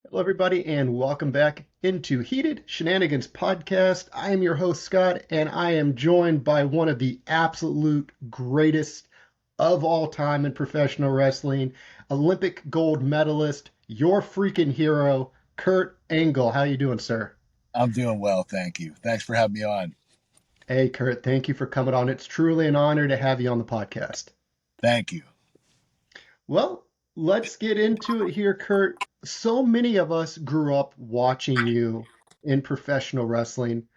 Hello, everybody, and welcome back into Heated Shenanigans Podcast. I am your host, Scott, and I am joined by one of the absolute greatest of all time in professional wrestling, Olympic gold medalist, your freaking hero, Kurt Angle. How you doing, sir? I'm doing well, thank you. Thanks for having me on. Hey, Kurt, thank you for coming on. It's truly an honor to have you on the podcast. Thank you. Well, let's get into it here, Kurt. So many of us grew up watching you in professional wrestling.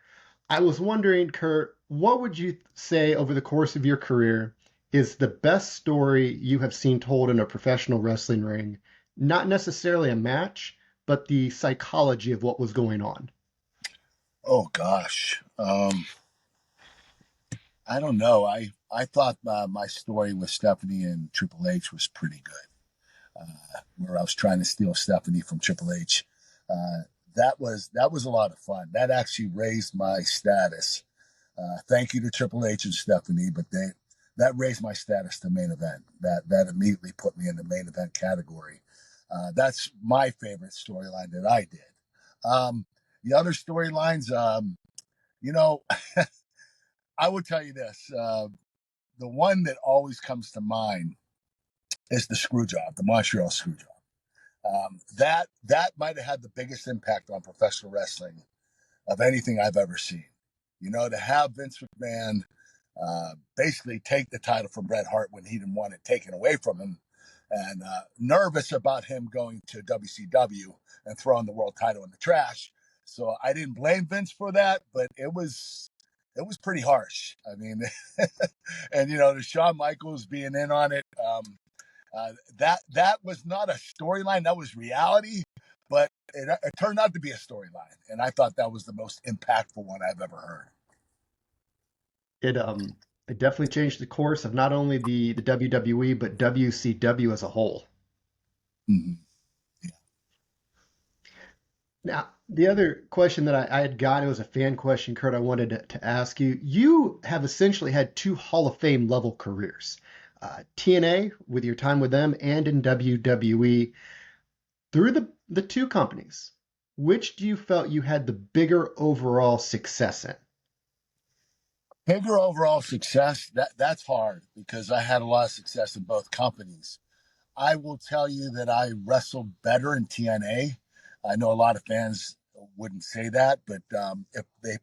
I was wondering, Kurt, what would you say over the course of your career is the best story you have seen told in a professional wrestling ring? Not necessarily a match, but the psychology of what was going on. Oh gosh, I don't know. I thought my story with Stephanie and Triple H was pretty good. Where I was trying to steal Stephanie from Triple H. That was a lot of fun. That actually raised my status. Thank you to Triple H and Stephanie, but that raised my status to main event. That immediately put me in the main event category. That's my favorite storyline that I did. The other storylines, you know, I would tell you this: the one that always comes to mind is the screw job, the Montreal screw job. That might have had the biggest impact on professional wrestling of anything I've ever seen. To have Vince McMahon basically take the title from Bret Hart when he didn't want it taken away from him, and nervous about him going to WCW and throwing the world title in the trash. So I didn't blame Vince for that, but it was pretty harsh. I mean, and the Shawn Michaels being in on it, that was not a storyline. That was reality, but it turned out to be a storyline, and I thought that was the most impactful one I've ever heard. It definitely changed the course of not only the WWE but WCW as a whole. Mm-hmm. Now, the other question that I had got, it was a fan question, Kurt, I wanted to ask you. You have essentially had two Hall of Fame level careers. TNA, with your time with them, and in WWE. Through the two companies, which do you felt you had the bigger overall success in? Bigger overall success, that's hard because I had a lot of success in both companies. I will tell you that I wrestled better in TNA. I know a lot of fans wouldn't say that, but if the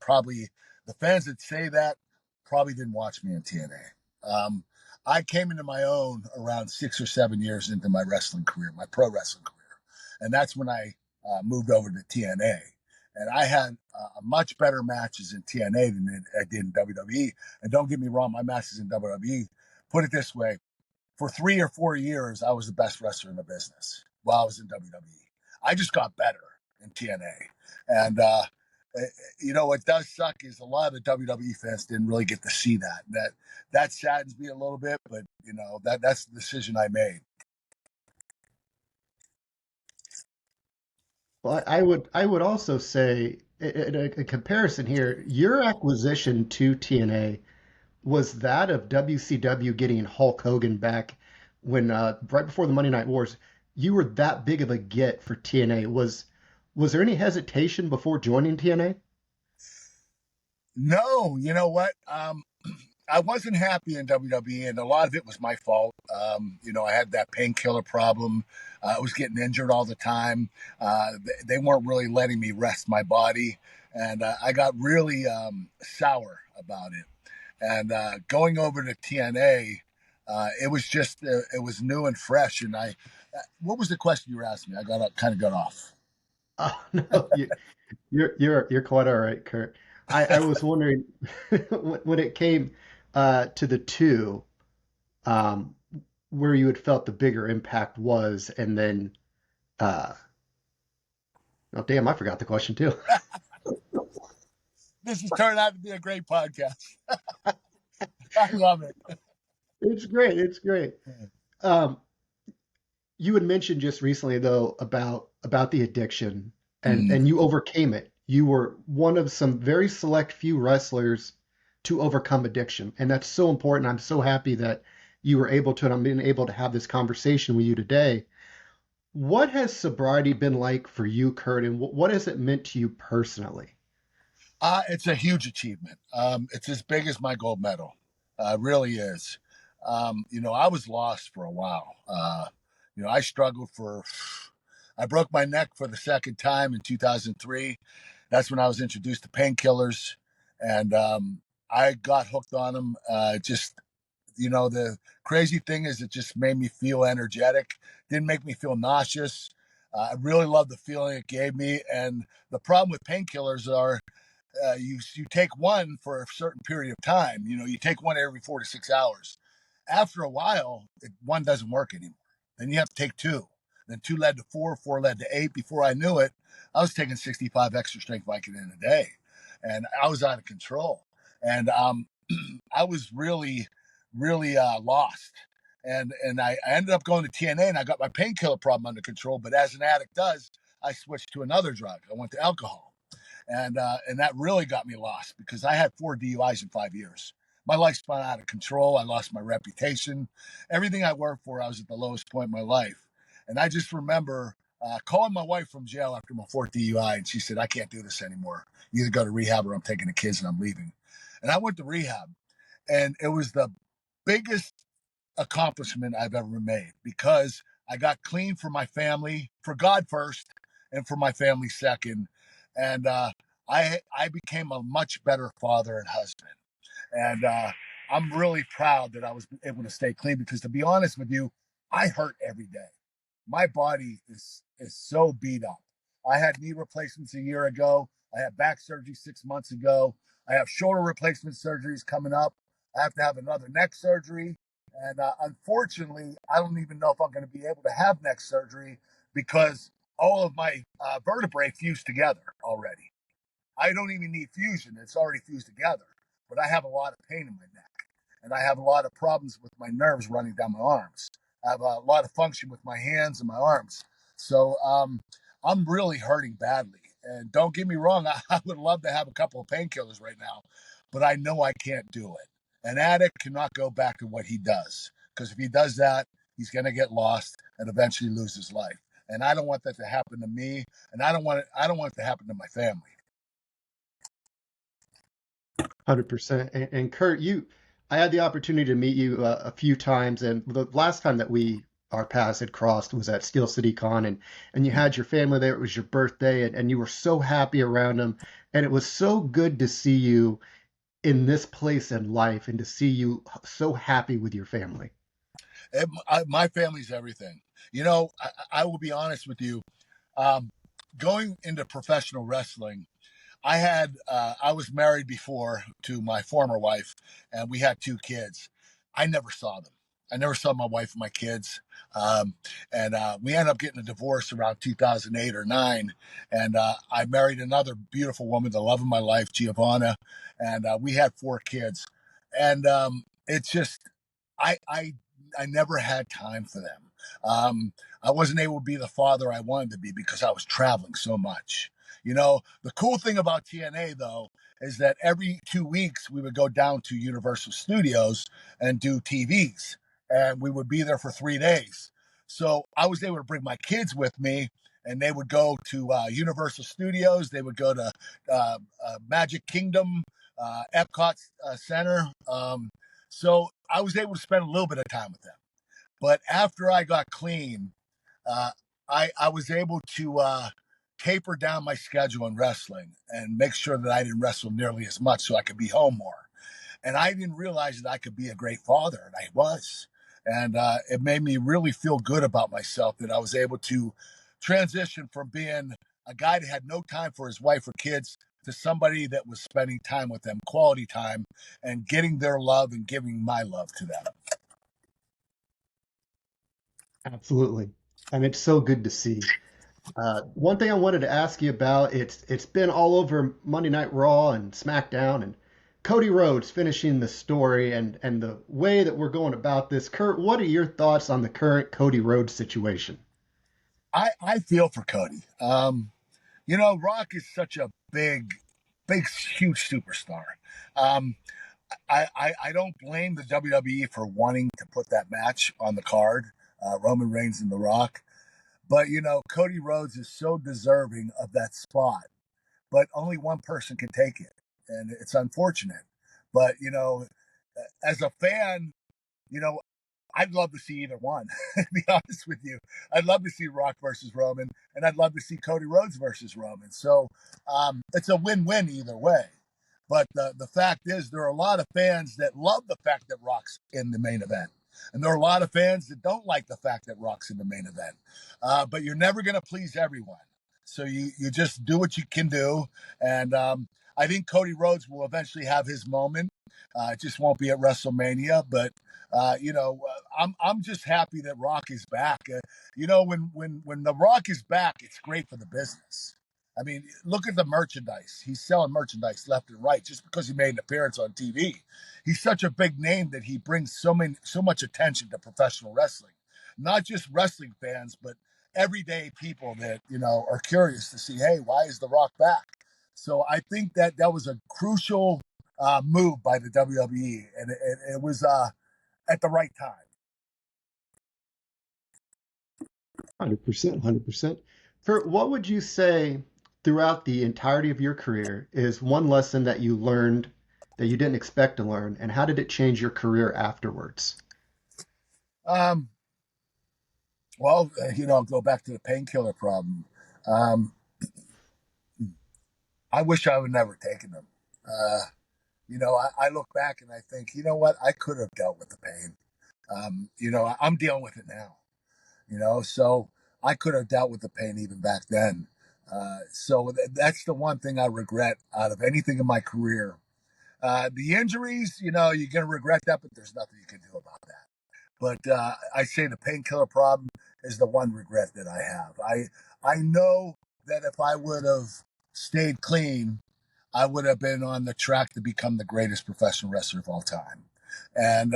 fans that say that probably didn't watch me in TNA. I came into my own around 6 or 7 years into my wrestling career, my pro wrestling career. And that's when I moved over to TNA. And I had much better matches in TNA than I did in WWE. And don't get me wrong, my matches in WWE, put it this way, for 3 or 4 years, I was the best wrestler in the business while I was in WWE. I just got better in TNA. And, what does suck is a lot of the WWE fans didn't really get to see that. That saddens me a little bit, but, that's the decision I made. Well, I would also say in a comparison here, your acquisition to TNA was that of WCW getting Hulk Hogan back when right before the Monday Night Wars. You were that big of a get for TNA. Was there any hesitation before joining TNA? No, you know what? I wasn't happy in WWE, and a lot of it was my fault. I had that painkiller problem. I was getting injured all the time. They weren't really letting me rest my body, and I got really sour about it. And going over to TNA, it was just it was new and fresh. And what was the question you were asking me? I kind of got off. Oh no, you're quite all right, Kurt. I was wondering when it came to the two, um, where you had felt the bigger impact was, and then uh, oh damn, I forgot the question too. This has turned out to be a great podcast. I love it. It's great. It's great. Um, you had mentioned just recently though about the addiction, and Mm. and you overcame it. You were one of some very select few wrestlers to overcome addiction, and that's so important. I'm so happy that you were able to, and I'm being able to have this conversation with you today. What has sobriety been like for you, Kurt, and what has it meant to you personally? It's a huge achievement. It's as big as my gold medal. Really is. I was lost for a while. I struggled for. I broke my neck for the second time in 2003. That's when I was introduced to painkillers, and I got hooked on them. The crazy thing is, it just made me feel energetic. Didn't make me feel nauseous. I really loved the feeling it gave me. And the problem with painkillers are you take one for a certain period of time. You take one every 4 to 6 hours. After a while, one doesn't work anymore. Then you have to take two. Then two led to four, four led to eight. Before I knew it, I was taking 65 extra strength Vicodin a day, and I was out of control. And I was really, really lost. And I ended up going to TNA, and I got my painkiller problem under control. But as an addict does, I switched to another drug. I went to alcohol, and that really got me lost because I had 4 DUIs in 5 years. My life spun out of control. I lost my reputation. Everything I worked for, I was at the lowest point in my life. And I just remember calling my wife from jail after my fourth DUI, and she said, "I can't do this anymore. You either go to rehab or I'm taking the kids and I'm leaving." And I went to rehab, and it was the biggest accomplishment I've ever made because I got clean for my family, for God first, and for my family second. And I became a much better father and husband. And I'm really proud that I was able to stay clean because, to be honest with you, I hurt every day. My body is so beat up. I had knee replacements a year ago. I had back surgery 6 months ago. I have shoulder replacement surgeries coming up. I have to have another neck surgery. And unfortunately, I don't even know if I'm going to be able to have neck surgery because all of my vertebrae fused together already. I don't even need fusion. It's already fused together. But I have a lot of pain in my neck. And I have a lot of problems with my nerves running down my arms. I have a lot of function with my hands and my arms. So I'm really hurting badly. And don't get me wrong, I would love to have a couple of painkillers right now, but I know I can't do it. An addict cannot go back to what he does because if he does that, he's going to get lost and eventually lose his life. And I don't want that to happen to me, and I don't want it to happen to my family. 100%. And Kurt, I had the opportunity to meet you a few times, and the last time that our paths had crossed was at Steel City Con, and you had your family there. It was your birthday, and you were so happy around them, and it was so good to see you in this place in life, and to see you so happy with your family. My family's everything. I will be honest with you. Um, Going into professional wrestling, I was married before to my former wife, and we had 2 kids. I never saw them. I never saw my wife and my kids. And we ended up getting a divorce around 2008 or nine. And I married another beautiful woman, the love of my life, Giovanna, and we had 4 kids. And it's just I I I never had time for them. I wasn't able to be the father I wanted to be because I was traveling so much. The cool thing about TNA though is that every 2 weeks we would go down to Universal Studios and do TVs, and we would be there for 3 days. So I was able to bring my kids with me, and they would go to Universal Studios. They would go to Magic Kingdom, Epcot Center. So I was able to spend a little bit of time with them. But after I got clean, uh, I was able to taper down my schedule in wrestling and make sure that I didn't wrestle nearly as much so I could be home more. And I didn't realize that I could be a great father, and I was. And it made me really feel good about myself that I was able to transition from being a guy that had no time for his wife or kids to somebody that was spending time with them, quality time, and getting their love and giving my love to them. Absolutely. And it's so good to see. One thing I wanted to ask you about, it's been all over Monday Night Raw and SmackDown, and Cody Rhodes finishing the story and the way that we're going about this. Kurt, what are your thoughts on the current Cody Rhodes situation? I feel for Cody. Rock is such a big, huge superstar. Um, I don't blame the WWE for wanting to put that match on the card, Roman Reigns and The Rock. But Cody Rhodes is so deserving of that spot, but only one person can take it, and it's unfortunate. But as a fan, you know, I'd love to see either one. To be honest with you, I'd love to see Rock versus Roman, and I'd love to see Cody Rhodes versus Roman. So it's a win-win either way. But the fact is, there are a lot of fans that love the fact that Rock's in the main event, and there are a lot of fans that don't like the fact that Rock's in the main event. But you're never going to please everyone, so you just do what you can do, and I think Cody Rhodes will eventually have his moment. It just won't be at WrestleMania, but I'm just happy that Rock is back. When the Rock is back, it's great for the business. I mean, look at the merchandise. He's selling merchandise left and right just because he made an appearance on TV. He's such a big name that he brings so much attention to professional wrestling. Not just wrestling fans, but everyday people that, are curious to see, hey, why is The Rock back? So I think that was a crucial move by the WWE, and it was at the right time. 100%, 100%. Kurt, what would you say throughout the entirety of your career is one lesson that you learned that you didn't expect to learn, and how did it change your career afterwards? Um, well, I'll go back to the painkiller problem. Um, I wish I would never taken them. I look back and I think, you know what, I could have dealt with the pain. I'm dealing with it now. So I could have dealt with the pain even back then. That's the one thing I regret out of anything in my career. The injuries, you're going to regret that, but there's nothing you can do about that. But I say the painkiller problem is the one regret that I have. I know that if I would have stayed clean, I would have been on the track to become the greatest professional wrestler of all time. And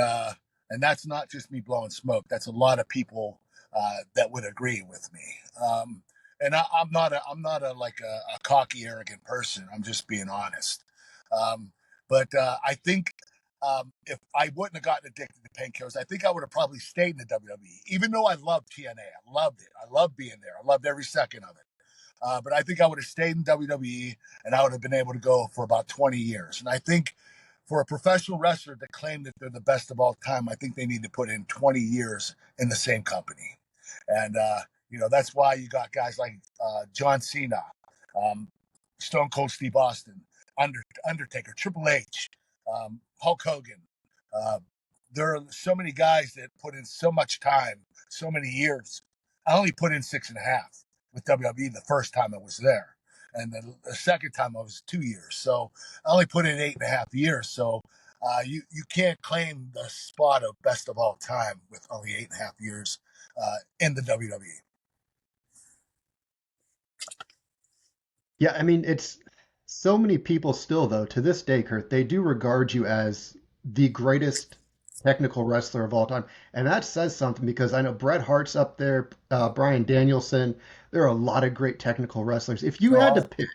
that's not just me blowing smoke. That's a lot of people that would agree with me. I'm not a like a cocky, arrogant person. I'm just being honest. But I think if I wouldn't have gotten addicted to painkillers, I think I would have probably stayed in the WWE. Even though I loved TNA, I loved it. I loved being there. I loved every second of it. But I think I would have stayed in WWE, and I would have been able to go for about 20 years. And I think for a professional wrestler to claim that they're the best of all time, I think they need to put in 20 years in the same company. And, that's why you got guys like John Cena, um, Stone Cold Steve Austin, Undertaker, Triple H, Hulk Hogan. Uh, there are so many guys that put in so much time, so many years. I only put in 6.5 with WWE the first time I was there. And then the second time I was 2 years. So I only put in 8.5 years. So you can't claim the spot of best of all time with only 8.5 years in the WWE. Yeah, I mean, it's so many people still, though, to this day, Kurt, they do regard you as the greatest technical wrestler of all time. And that says something because I know Bret Hart's up there, Bryan Danielson. There are a lot of great technical wrestlers. If you had to Uh-huh. pick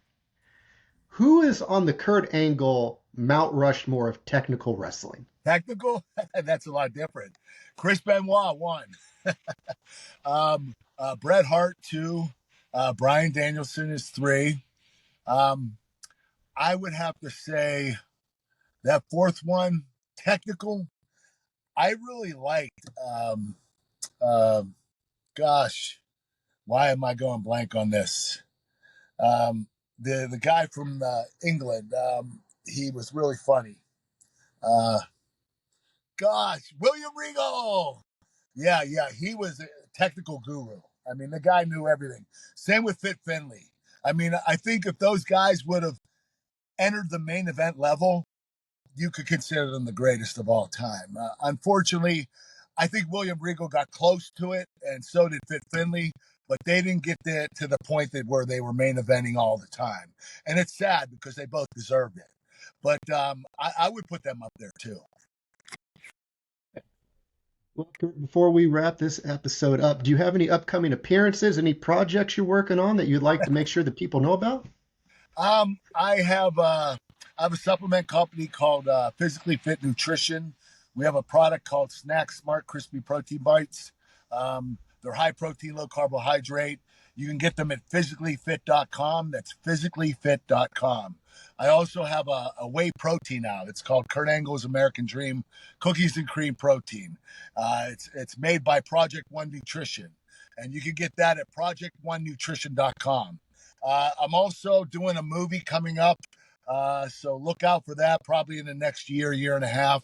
who is on the Kurt Angle Mount Rushmore of technical wrestling? Technical, that's a lot different. Chris Benoit won. Bret Hart 2. Bryan Danielson is 3. Um, I would have to say that fourth one, technical. I really liked. Uh, gosh, why am I going blank on this? The guy from England. He was really funny. Uh, William Regal. Yeah, he was a technical guru. I mean, the guy knew everything. Same with Fit Finley. I mean, I think if those guys would have entered the main event level, you could consider them the greatest of all time. Unfortunately, I think William Regal got close to it, and so did Fit Finley, but they didn't get to the point that where they were main eventing all the time. And it's sad because they both deserved it. But I would put them up there too. Well, Kurt, before we wrap this episode up, do you have any upcoming appearances, any projects you're working on that you'd like to make sure that people know about? I have a supplement company called Physically Fit Nutrition. We have a product called Snack Smart Crispy Protein Bites. They're high protein, low carbohydrate. You can get them at physicallyfit.com. That's physicallyfit.com. I also have a whey protein now. It's called Kurt Angle's American Dream Cookies and Cream Protein. It's made by Project One Nutrition, and you can get that at project1nutrition.com. I'm also doing a movie coming up, so look out for that probably in the next year, year and a half.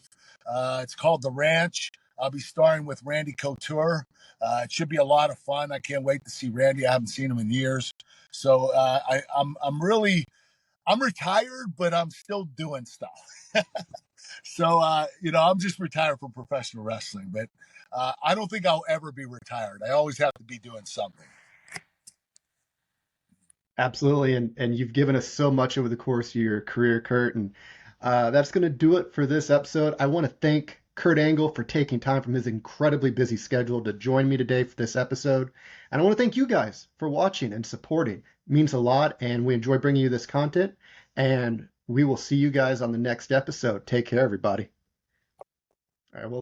It's called The Ranch. I'll be starring with Randy Couture. It should be a lot of fun. I can't wait to see Randy. I haven't seen him in years. So I'm retired, but I'm still doing stuff. So I'm just retired from professional wrestling, but I don't think I'll ever be retired. I always have to be doing something. Absolutely, and you've given us so much over the course of your career, Kurt, and that's going to do it for this episode. I want to thank Kurt Angle for taking time from his incredibly busy schedule to join me today for this episode, and I want to thank you guys for watching and supporting. It means a lot, and we enjoy bringing you this content, and we will see you guys on the next episode. Take care, everybody. All right, well.